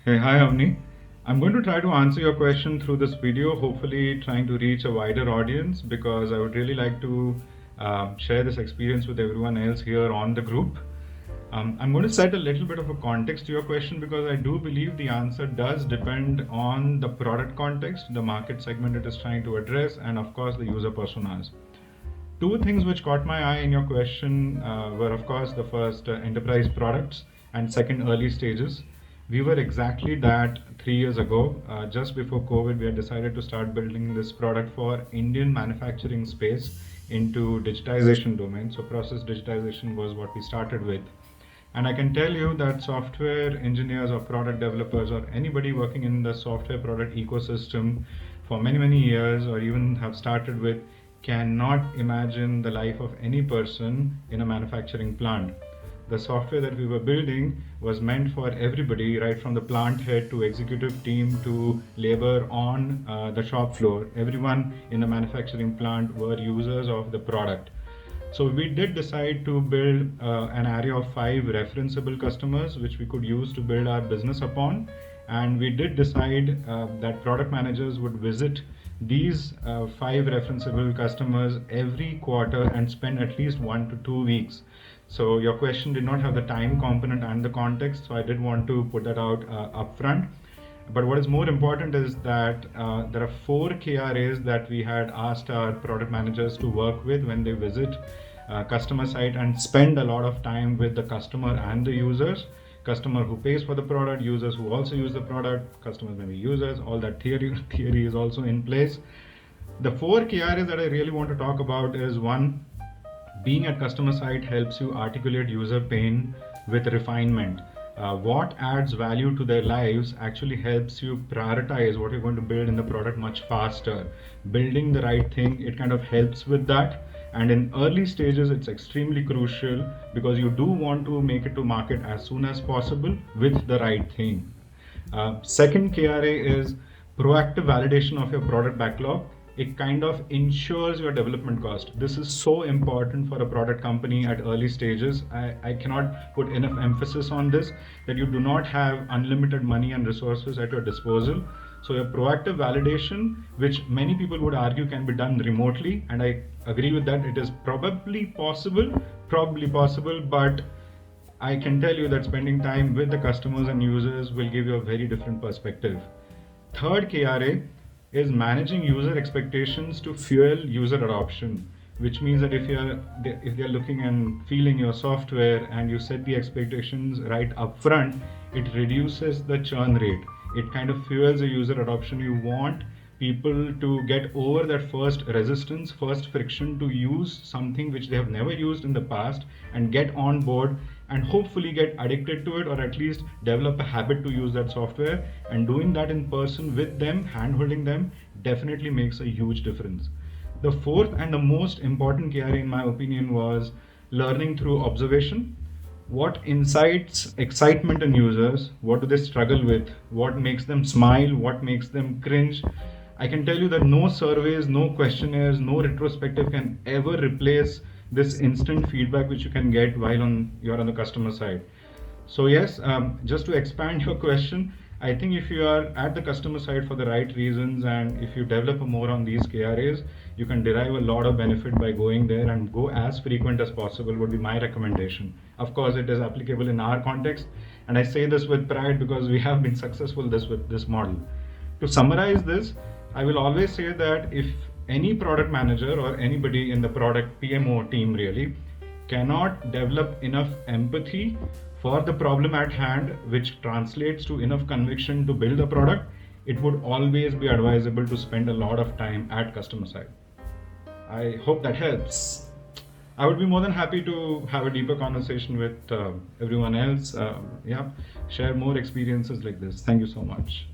Hey, hi Avni. I'm going to try to answer your question through this video, hopefully trying to reach a wider audience because I would really like to share this experience with everyone else here on the group. I'm going to set a little bit of a context to your question because I do believe the answer does depend on the product context, the market segment it is trying to address, and of course the user personas. Two things which caught my eye in your question were, of course, the first enterprise products and second early stages. We were exactly that 3 years ago. Just before COVID, we had decided to start building this product for Indian manufacturing space into digitization domain. So process digitization was what we started with. And I can tell you that software engineers or product developers or anybody working in the software product ecosystem for many, many years or even have started with cannot imagine the life of any person in a manufacturing plant. The software that we were building was meant for everybody, right from the plant head to executive team to labor on the shop floor. Everyone in the manufacturing plant were users of the product. So we did decide to build an array of 5 referenceable customers, which we could use to build our business upon. And we did decide that product managers would visit these 5 referenceable customers every quarter and spend at least 1 to 2 weeks. So your question did not have the time component and the context, so I did want to put that out upfront. But what is more important is that there are 4 KRAs that we had asked our product managers to work with when they visit customer site and spend a lot of time with the customer and the users. Customer who pays for the product, users who also use the product, customers maybe users, all that theory is also in place. The 4 KRAs that I really want to talk about is one, being at customer site helps you articulate user pain with refinement. What adds value to their lives actually helps you prioritize what you're going to build in the product much faster. Building the right thing, it kind of helps with that. And in early stages, it's extremely crucial because you do want to make it to market as soon as possible with the right thing. Second KRA is proactive validation of your product backlog. It kind of ensures your development cost. This is so important for a product company at early stages. I cannot put enough emphasis on this, that you do not have unlimited money and resources at your disposal. So your proactive validation, which many people would argue can be done remotely, and I agree with that, it is probably possible, but I can tell you that spending time with the customers and users will give you a very different perspective. Third KRA is managing user expectations to fuel user adoption, which means that if they're looking and feeling your software and you set the expectations right up front, it reduces the churn rate. It kind of fuels the user adoption. You want people to get over that first resistance, first friction to use something which they have never used in the past and get on board and hopefully get addicted to it or at least develop a habit to use that software. And doing that in person with them, hand holding them, definitely makes a huge difference. The fourth and the most important KRA in my opinion was learning through observation. What incites excitement in users? What do they struggle with? What makes them smile? What makes them cringe? I can tell you that no surveys, no questionnaires, no retrospective can ever replace this instant feedback which you can get while you're on the customer side. So yes, just to expand your question, I think if you are at the customer side for the right reasons and if you develop more on these KRAs, you can derive a lot of benefit by going there and go as frequent as possible would be my recommendation. Of course, it is applicable in our context, and I say this with pride because we have been successful with this model. To summarize this, I will always say that if any product manager or anybody in the product PMO team really cannot develop enough empathy for the problem at hand, which translates to enough conviction to build the product, it would always be advisable to spend a lot of time at customer side. I hope that helps. I would be more than happy to have a deeper conversation with everyone else. Yeah, share more experiences like this. Thank you so much.